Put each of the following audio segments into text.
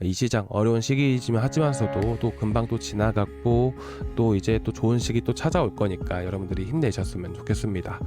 이 시장 어려운 시기이지만 하지만서도 또 금방 또 지나갔고 또 이제 또 좋은 시기 또 찾아올 거니까 여러분들이 힘내셨으면 좋겠습니다.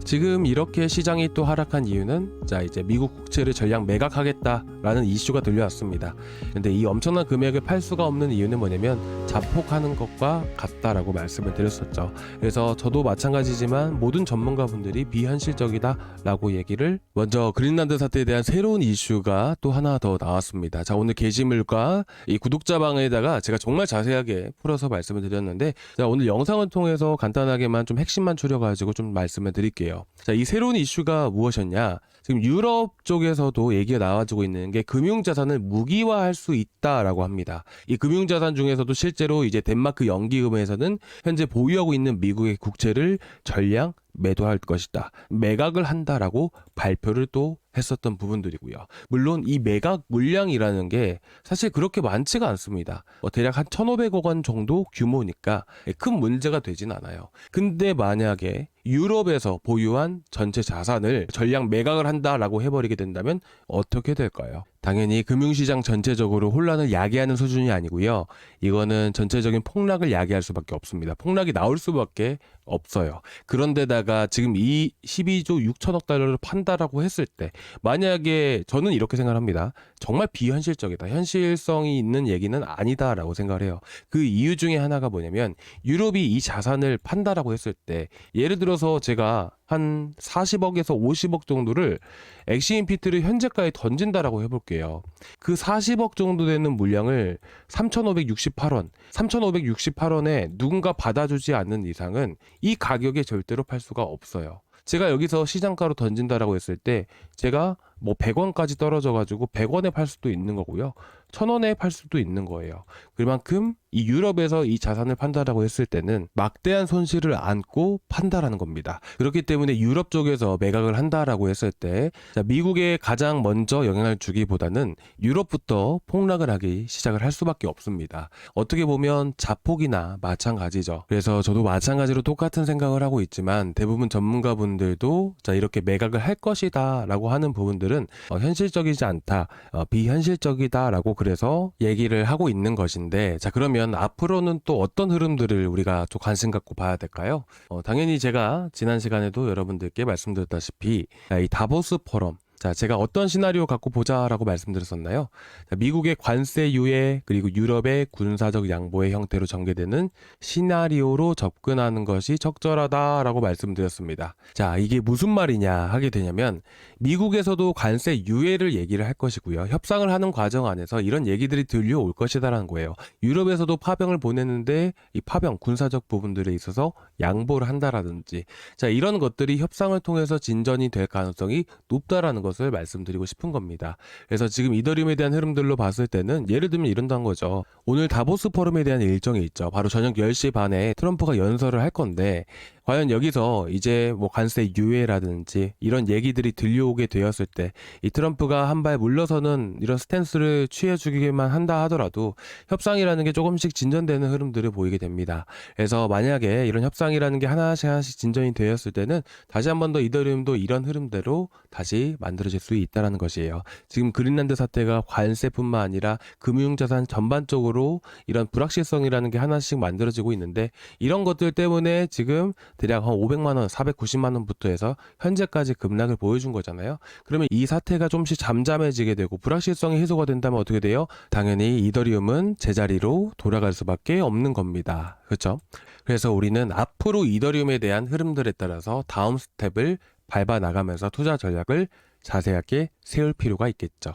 지금 이렇게 시장이 또 하락한 이유는 자 이제 미국 국채를 전량 매각하겠다라는 이슈가 들려왔습니다. 근데 이 엄청난 금액을 팔 수가 없는 이유는 뭐냐면 자폭하는 것과 같다라고 말씀을 드렸었죠. 그래서 저도 마찬가지지만 모든 전문가분들이 비현실적이다라고 얘기를 먼저 그린란드 사태에 대한 새로운 이슈가 또 하나 더 나왔습니다. 자 오늘 게시물과 이 구독자방에다가 제가 정말 자세하게 풀어서 말씀을 드렸는데 자 오늘 영상을 통해서 간단하게만 좀 핵심만 추려가지고 좀 말씀을 드릴게요. 자 이 새로운 이슈가 무엇이었냐, 지금 유럽 쪽에서도 얘기가 나와지고 있는 게 금융자산을 무기화할 수 있다라고 합니다. 이 금융자산 중에서도 실제로 이제 덴마크 연기금에서는 현재 보유하고 있는 미국의 국채를 전량 매도할 것이다, 매각을 한다라고 발표를 또 했었던 부분들이고요. 물론 이 매각 물량이라는 게 사실 그렇게 많지가 않습니다. 대략 한 1,500억 원 정도 규모니까 큰 문제가 되진 않아요. 근데 만약에 유럽에서 보유한 전체 자산을 전량 매각을 한다라고 해버리게 된다면 어떻게 될까요? 당연히 금융시장 전체적으로 혼란을 야기하는 수준이 아니고요. 이거는 전체적인 폭락을 야기할 수밖에 없습니다. 폭락이 나올 수밖에 없어요. 그런데다가 지금 이 12조 6천억 달러를 판다라고 했을 때 만약에 저는 이렇게 생각합니다. 정말 비현실적이다, 현실성이 있는 얘기는 아니다라고 생각을 해요. 그 이유 중에 하나가 뭐냐면 유럽이 이 자산을 판다라고 했을 때 예를 들어서 제가 한 40억에서 50억 정도를 엑시인피트를 현재가에 던진다라고 해볼게요. 그 40억 정도 되는 물량을 3,568원에 누군가 받아주지 않는 이상은 이 가격에 절대로 팔 수가 없어요. 제가 여기서 시장가로 던진다라고 했을 때 제가 뭐 100원까지 떨어져 가지고 100원에 팔 수도 있는 거고요. 1,000원에 팔 수도 있는 거예요. 그만큼 이 유럽에서 이 자산을 판다라고 했을 때는 막대한 손실을 안고 판다라는 겁니다. 그렇기 때문에 유럽 쪽에서 매각을 한다라고 했을 때 미국에 가장 먼저 영향을 주기보다는 유럽부터 폭락을 하기 시작을 할 수밖에 없습니다. 어떻게 보면 자폭이나 마찬가지죠. 그래서 저도 마찬가지로 똑같은 생각을 하고 있지만 대부분 전문가분들도 자 이렇게 매각을 할 것이다 라고 하는 부분들은 현실적이지 않다, 비현실적이다 라고 그래서 얘기를 하고 있는 것인데, 자 그러면 앞으로는 또 어떤 흐름들을 우리가 좀 관심 갖고 봐야 될까요? 당연히 제가 지난 시간에도 여러분들께 말씀드렸다시피 이 다보스 포럼, 자 제가 어떤 시나리오 갖고 보자라고 말씀드렸었나요? 자, 미국의 관세 유예 그리고 유럽의 군사적 양보의 형태로 전개되는 시나리오로 접근하는 것이 적절하다라고 말씀드렸습니다. 자 이게 무슨 말이냐 하게 되냐면 미국에서도 관세 유예를 얘기를 할 것이고요. 협상을 하는 과정 안에서 이런 얘기들이 들려올 것이다라는 거예요. 유럽에서도 파병을 보냈는데 이 파병 군사적 부분들에 있어서 양보를 한다라든지 자 이런 것들이 협상을 통해서 진전이 될 가능성이 높다라는 것을 말씀드리고 싶은 겁니다. 그래서 지금 이더리움에 대한 흐름들로 봤을 때는 예를 들면 이런다는 거죠. 오늘 다보스 포럼에 대한 일정이 있죠. 바로 저녁 10시 반에 트럼프가 연설을 할 건데 과연 여기서 이제 뭐 관세 유예라든지 이런 얘기들이 들려오게 되었을 때 이 트럼프가 한 발 물러서는 이런 스탠스를 취해주기만 한다 하더라도 협상이라는 게 조금씩 진전되는 흐름들을 보이게 됩니다. 그래서 만약에 이런 협상이라는 게 하나씩 진전이 되었을 때는 다시 한 번 더 이더리움도 이런 흐름대로 다시 만들어질 수 있다는 것이에요. 지금 그린란드 사태가 관세뿐만 아니라 금융자산 전반적으로 이런 불확실성이라는 게 하나씩 만들어지고 있는데 이런 것들 때문에 지금 대략 한 500만 원, 490만 원부터 해서 현재까지 급락을 보여준 거잖아요. 그러면 이 사태가 좀씩 잠잠해지게 되고 불확실성이 해소가 된다면 어떻게 돼요? 당연히 이더리움은 제자리로 돌아갈 수밖에 없는 겁니다. 그렇죠? 그래서 우리는 앞으로 이더리움에 대한 흐름들에 따라서 다음 스텝을 밟아 나가면서 투자 전략을 자세하게 세울 필요가 있겠죠.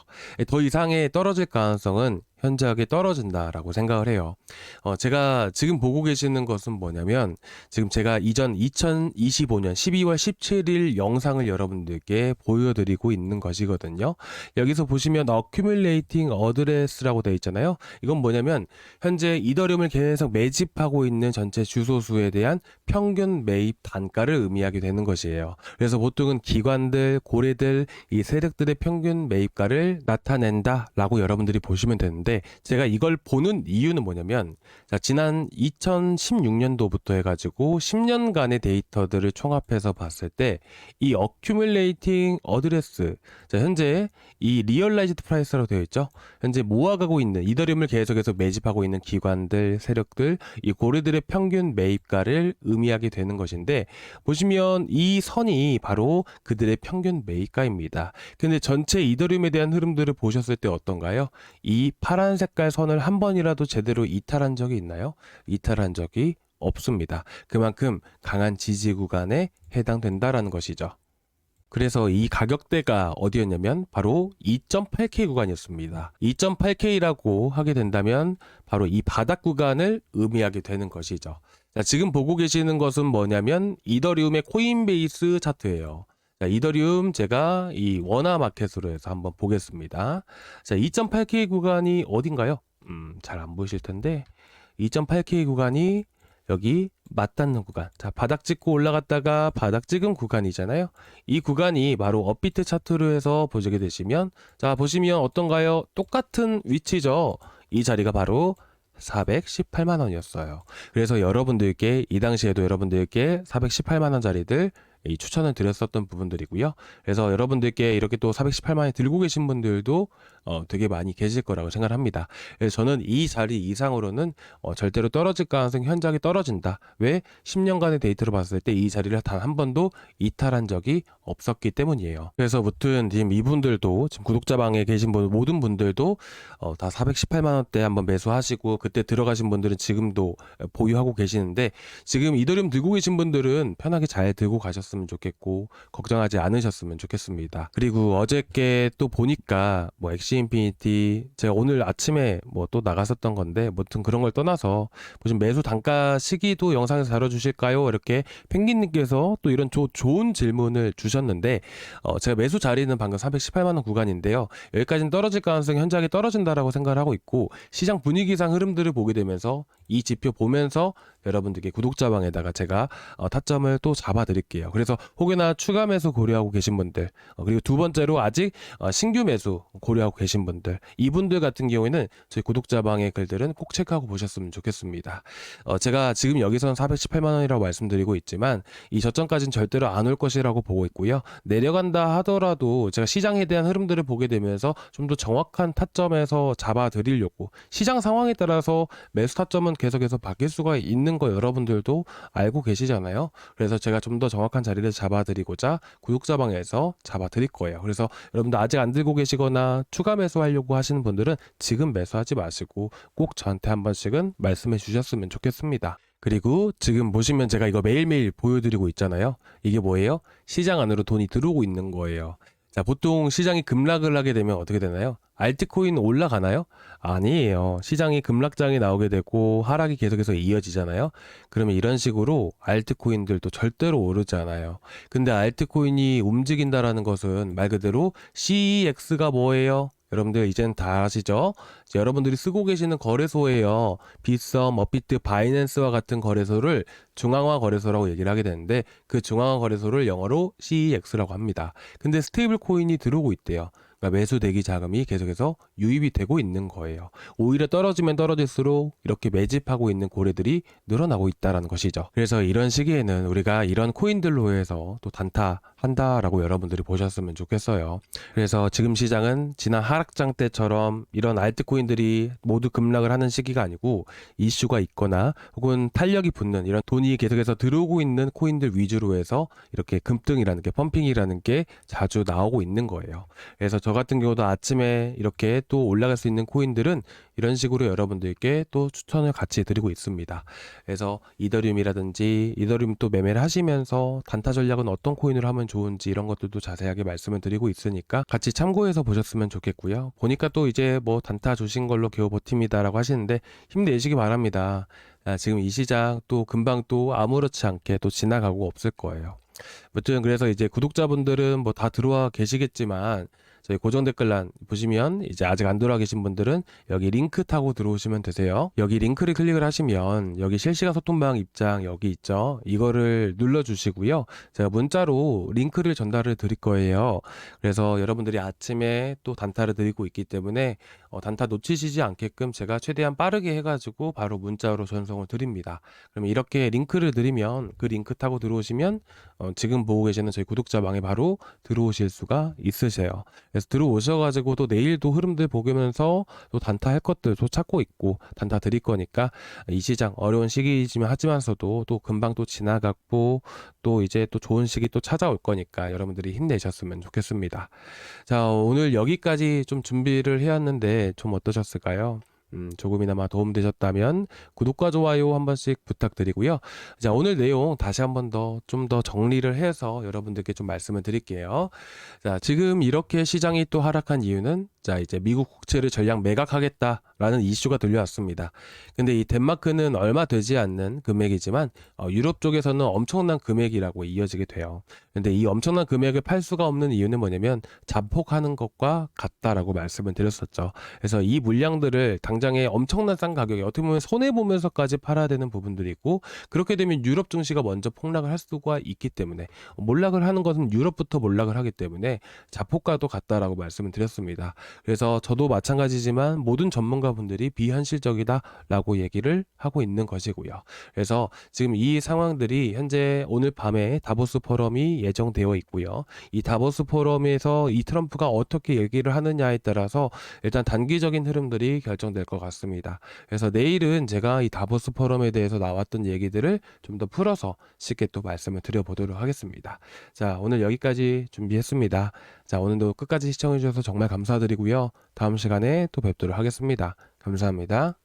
더 이상의 떨어질 가능성은 현저하게 떨어진다라고 생각을 해요. 제가 지금 보고 계시는 것은 뭐냐면 지금 제가 이전 2025년 12월 17일 영상을 여러분들께 보여드리고 있는 것이거든요. 여기서 보시면 Accumulating Address라고 되어 있잖아요. 이건 뭐냐면 현재 이더리움을 계속 매집하고 있는 전체 주소수에 대한 평균 매입 단가를 의미하게 되는 것이에요. 그래서 보통은 기관들, 고래들, 이 세력들의 평균 매입가를 나타낸다라고 여러분들이 보시면 되는데 건데 제가 이걸 보는 이유는 뭐냐면 자, 지난 2016년도부터 해가지고 10년간의 데이터들을 총합해서 봤을 때 이 accumulating address 자, 현재 이 realized price라고 되어 있죠. 현재 모아가고 있는 이더리움을 계속해서 매집하고 있는 기관들, 세력들, 이 고래들의 평균 매입가를 의미하게 되는 것인데 보시면 이 선이 바로 그들의 평균 매입가입니다. 근데 전체 이더리움에 대한 흐름들을 보셨을 때 어떤가요? 이 파란 색깔 선을 한 번이라도 제대로 이탈한 적이 있나요? 이탈한 적이 없습니다. 그만큼 강한 지지 구간에 해당된다라는 것이죠. 그래서 이 가격대가 어디였냐면 바로 2.8K 구간이었습니다. 2.8K라고 하게 된다면 바로 이 바닥 구간을 의미하게 되는 것이죠. 자, 지금 보고 계시는 것은 뭐냐면 이더리움의 코인베이스 차트예요. 자, 이더리움 제가 이 원화 마켓으로 해서 한번 보겠습니다. 자, 2.8K 구간이 어딘가요? 잘 안 보이실 텐데 2.8K 구간이 여기 맞닿는 구간. 자, 바닥 찍고 올라갔다가 바닥 찍은 구간이잖아요. 이 구간이 바로 업비트 차트로 해서 보시게 되시면 자, 보시면 어떤가요? 똑같은 위치죠. 이 자리가 바로 418만 원이었어요. 그래서 여러분들께 이 당시에도 여러분들께 418만 원짜리들 이 추천을 드렸었던 부분들이고요. 그래서 여러분들께 이렇게 또 418만원 들고 계신 분들도 되게 많이 계실 거라고 생각을 합니다. 그래서 저는 이 자리 이상으로는 절대로 떨어질 가능성이 현저하게 떨어진다. 왜? 10년간의 데이터로 봤을 때 이 자리를 단 한 번도 이탈한 적이 없었기 때문이에요. 그래서 무튼 지금 이분들도 지금 구독자방에 계신 모든 분들도 다 418만원대 한번 매수하시고 그때 들어가신 분들은 지금도 보유하고 계시는데 지금 이더리움 들고 계신 분들은 편하게 잘 들고 가셨으면 좋겠고 걱정하지 않으셨으면 좋겠습니다. 그리고 어저께 또 보니까 뭐 엑시 인피니티 제가 오늘 아침에 뭐 또 나갔었던 건데 무튼 그런 걸 떠나서 무슨 매수 단가 시기도 영상에서 다뤄주실까요? 이렇게 펭귄님께서 또 이런 좋은 질문을 주셨는데 제가 매수 자리는 방금 318만원 구간인데요. 여기까지는 떨어질 가능성이 현저하게 떨어진다라고 생각을 하고 있고 시장 분위기상 흐름들을 보게 되면서 이 지표 보면서 여러분들께 구독자방에다가 제가 타점을 또 잡아 드릴게요. 그래서 혹여나 추가 매수 고려하고 계신 분들 그리고 두 번째로 아직 신규 매수 고려하고 계신 분들 이분들 같은 경우에는 저희 구독자방의 글들은 꼭 체크하고 보셨으면 좋겠습니다. 제가 지금 여기서는 418만원이라고 말씀드리고 있지만 이 저점까지는 절대로 안 올 것이라고 보고 있고요. 내려간다 하더라도 제가 시장에 대한 흐름들을 보게 되면서 좀 더 정확한 타점에서 잡아 드리려고 시장 상황에 따라서 매수 타점은 계속해서 바뀔 수가 있는 거 여러분들도 알고 계시잖아요. 그래서 제가 좀 더 정확한 자리를 잡아드리고자 구독자방에서 잡아드릴 거예요. 그래서 여러분들 아직 안 들고 계시거나 추가 매수하려고 하시는 분들은 지금 매수하지 마시고 꼭 저한테 한 번씩은 말씀해 주셨으면 좋겠습니다. 그리고 지금 보시면 제가 이거 매일매일 보여드리고 있잖아요. 이게 뭐예요? 시장 안으로 돈이 들어오고 있는 거예요. 자, 보통 시장이 급락을 하게 되면 어떻게 되나요? 알트코인 올라가나요? 아니에요. 시장이 급락장이 나오게 되고 하락이 계속해서 이어지잖아요. 그러면 이런 식으로 알트코인들도 절대로 오르지 않아요. 근데 알트코인이 움직인다라는 것은 말 그대로 CEX가 뭐예요? 여러분들 이제는 다 아시죠? 여러분들이 쓰고 계시는 거래소예요. 빗썸, 업비트, 바이낸스와 같은 거래소를 중앙화 거래소라고 얘기를 하게 되는데 그 중앙화 거래소를 영어로 CEX라고 합니다. 근데 스테이블 코인이 들어오고 있대요. 그러니까 매수 대기 자금이 계속해서 유입이 되고 있는 거예요. 오히려 떨어지면 떨어질수록 이렇게 매집하고 있는 고래들이 늘어나고 있다는 것이죠. 그래서 이런 시기에는 우리가 이런 코인들로 해서 또 단타한다라고 여러분들이 보셨으면 좋겠어요. 그래서 지금 시장은 지난 하락장 때처럼 이런 알트코인들이 모두 급락을 하는 시기가 아니고 이슈가 있거나 혹은 탄력이 붙는 이런 돈이 계속해서 들어오고 있는 코인들 위주로 해서 이렇게 급등이라는 게 펌핑이라는 게 자주 나오고 있는 거예요. 그래서 저 같은 경우도 아침에 이렇게 또 올라갈 수 있는 코인들은 이런 식으로 여러분들께 또 추천을 같이 드리고 있습니다. 그래서 이더리움이라든지 이더리움 또 매매를 하시면서 단타 전략은 어떤 코인으로 하면 좋은지 이런 것들도 자세하게 말씀을 드리고 있으니까 같이 참고해서 보셨으면 좋겠고요. 보니까 또 이제 뭐 단타 주신 걸로 겨우 버팁니다라고 하시는데 힘내시기 바랍니다. 지금 이 시장 또 금방 또 아무렇지 않게 또 지나가고 없을 거예요. 아무튼 그래서 이제 구독자분들은 뭐 다 들어와 계시겠지만 저희 고정 댓글란 보시면 이제 아직 안 들어와 계신 분들은 여기 링크 타고 들어오시면 되세요. 여기 링크를 클릭을 하시면 여기 실시간 소통방 입장 여기 있죠. 이거를 눌러주시고요. 제가 문자로 링크를 전달을 드릴 거예요. 그래서 여러분들이 아침에 또 단타를 드리고 있기 때문에 단타 놓치시지 않게끔 제가 최대한 빠르게 해가지고 바로 문자로 전송을 드립니다. 그러면 이렇게 링크를 드리면 그 링크 타고 들어오시면 지금 보고 계시는 저희 구독자방에 바로 들어오실 수가 있으세요. 그래서 들어오셔가지고 또 내일도 흐름들 보면서 또 단타 할 것들도 찾고 있고 단타 드릴 거니까 이 시장 어려운 시기이지만 하지만서도 또 금방 또 지나갔고 또 이제 또 좋은 시기 또 찾아올 거니까 여러분들이 힘내셨으면 좋겠습니다. 자, 오늘 여기까지 좀 준비를 해왔는데 좀 어떠셨을까요? 조금이나마 도움되셨다면 구독과 좋아요 한 번씩 부탁드리고요. 자, 오늘 내용 다시 한번 더 좀 더 정리를 해서 여러분들께 좀 말씀을 드릴게요. 자, 지금 이렇게 시장이 또 하락한 이유는 자, 이제 미국 국채를 전량 매각하겠다라는 이슈가 들려왔습니다. 근데 이 덴마크는 얼마 되지 않는 금액이지만 유럽 쪽에서는 엄청난 금액이라고 이어지게 돼요. 근데 이 엄청난 금액을 팔 수가 없는 이유는 뭐냐면 자폭하는 것과 같다라고 말씀을 드렸었죠. 그래서 이 물량들을 당장에 엄청난 싼 가격에 어떻게 보면 손해보면서까지 팔아야 되는 부분들이 있고 그렇게 되면 유럽 증시가 먼저 폭락을 할 수가 있기 때문에 몰락을 하는 것은 유럽부터 몰락을 하기 때문에 자폭과도 같다라고 말씀을 드렸습니다. 그래서 저도 마찬가지지만 모든 전문가분들이 비현실적이다라고 얘기를 하고 있는 것이고요. 그래서 지금 이 상황들이 현재 오늘 밤에 다보스 포럼이 예정되어 있고요. 이 다보스 포럼에서 이 트럼프가 어떻게 얘기를 하느냐에 따라서 일단 단기적인 흐름들이 결정될 것 같습니다. 그래서 내일은 제가 이 다보스 포럼에 대해서 나왔던 얘기들을 좀 더 풀어서 쉽게 또 말씀을 드려보도록 하겠습니다. 자, 오늘 여기까지 준비했습니다. 자, 오늘도 끝까지 시청해주셔서 정말 감사드리고요. 다음 시간에 또 뵙도록 하겠습니다. 감사합니다.